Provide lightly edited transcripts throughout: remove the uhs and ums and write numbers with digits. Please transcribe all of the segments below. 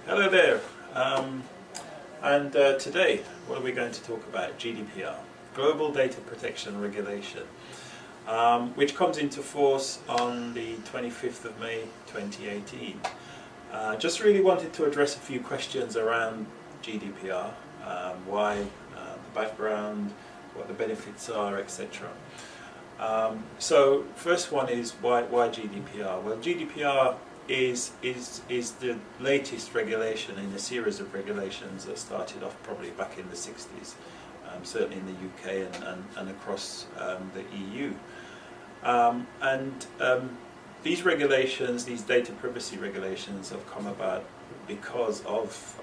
Hello there, today what are we going to talk about? GDPR, Global Data Protection Regulation, which comes into force on the 25th of May 2018. Just really wanted to address a few questions around GDPR, why, the background, what the benefits are, etc. So first one is why GDPR? Well, GDPR is the latest regulation in a series of regulations that started off probably back in the 60s, certainly in the UK and across the EU. These regulations, these data privacy regulations, have come about because of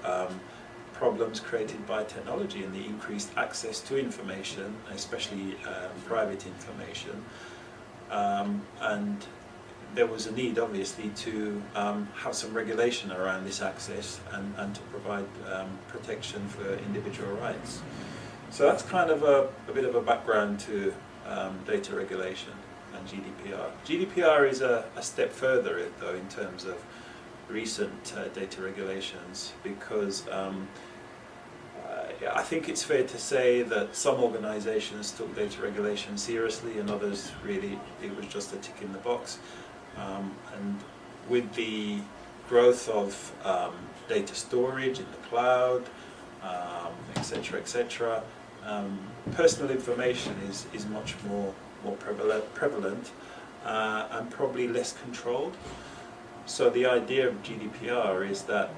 problems created by technology and the increased access to information, especially private information. And there was a need, obviously, to have some regulation around this access and to provide protection for individual rights. So that's kind of a bit of a background to data regulation and GDPR. GDPR is a step further, though, in terms of recent data regulations, because I think it's fair to say that some organizations took data regulation seriously and others really, it was just a tick in the box. And with the growth of data storage in the cloud, etc., personal information is much more prevalent and probably less controlled. So the idea of GDPR is that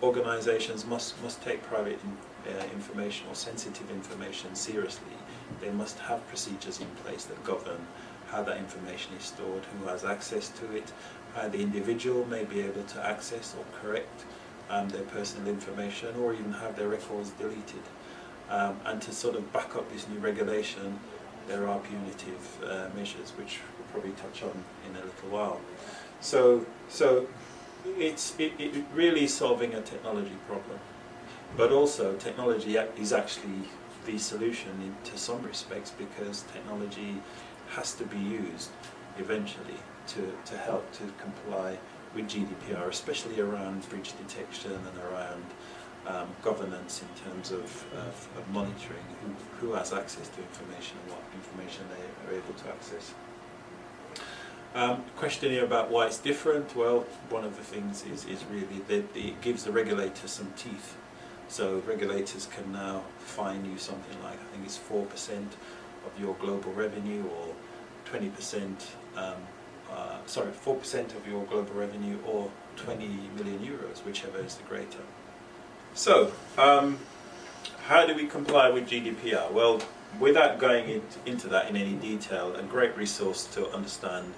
organizations must take private information or sensitive information seriously. They must have procedures in place that govern how that information is stored, who has access to it, how the individual may be able to access or correct their personal information, or even have their records deleted. And to sort of back up this new regulation, there are punitive measures, which we'll probably touch on in a little while. So it really is solving a technology problem, but also technology is actually the solution to some respects, because technology has to be used eventually to help to comply with GDPR, especially around breach detection and around governance in terms of monitoring who has access to information and what information they are able to access. Question here about why it's different. Well, one of the things is really that it gives the regulator some teeth. So regulators can now fine you something like, I think it's 4% of your global revenue, or 20%, 4% of your global revenue, or 20 million euros, whichever is the greater. So, how do we comply with GDPR? Well, without going into that in any detail, a great resource to understand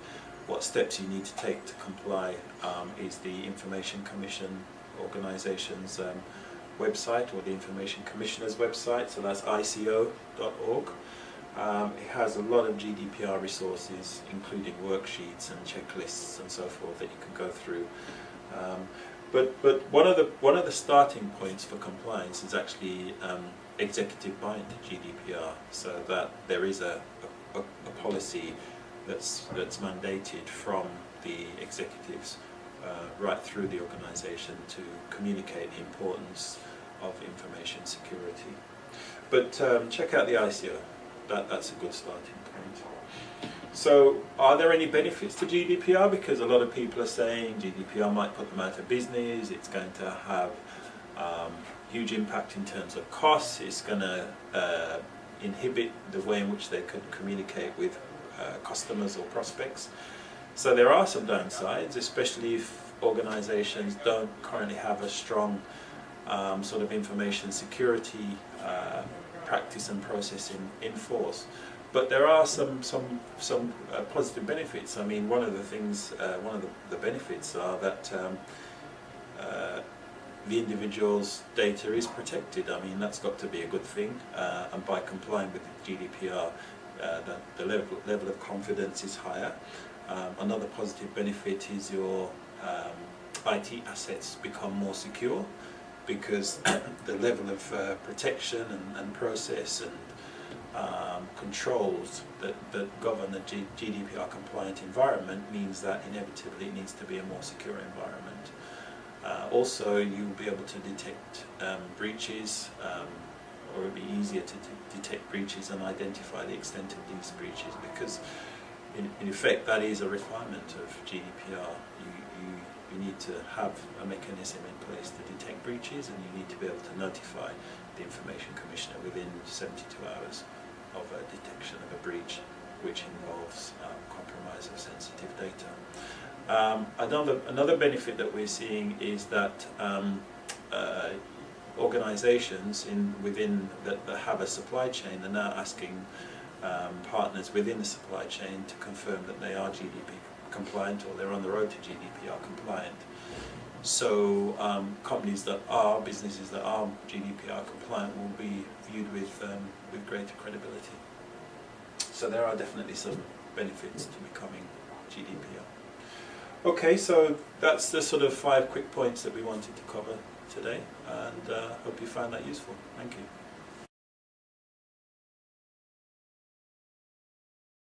what steps you need to take to comply is the Information Commission organisation's website, or the Information Commissioner's website, so that's ico.org. It has a lot of GDPR resources, including worksheets and checklists and so forth that you can go through. But one of the starting points for compliance is actually executive buy-in to GDPR, so that there is a policy that's mandated from the executives right through the organisation to communicate the importance of information security. But check out the ICO. That's a good starting point. So, are there any benefits to GDPR? Because a lot of people are saying GDPR might put them out of business, it's going to have huge impact in terms of costs, it's going to inhibit the way in which they can communicate with customers or prospects. So there are some downsides, especially if organizations don't currently have a strong sort of information security practice and process in force. But there are some positive benefits. I mean, one of the benefits are that the individual's data is protected. I mean, that's got to be a good thing. And by complying with GDPR, the level of confidence is higher. Another positive benefit is your IT assets become more secure, because the level of protection and process and controls that govern a GDPR compliant environment means that inevitably it needs to be a more secure environment. Also, you'll be able to detect breaches, or it'll be easier to detect breaches and identify the extent of these breaches, because in effect that is a requirement of GDPR. You need to have a mechanism in place to detect breaches, and you need to be able to notify the Information Commissioner within 72 hours of a detection of a breach which involves compromise of sensitive data. Another benefit that we're seeing is that organisations that have a supply chain are now asking partners within the supply chain to confirm that they are GDPR compliant, or they're on the road to GDPR compliant. So businesses that are GDPR compliant will be viewed with greater credibility. So there are definitely some benefits to becoming GDPR. Okay, so that's the sort of 5 quick points that we wanted to cover today, and hope you found that useful. Thank you.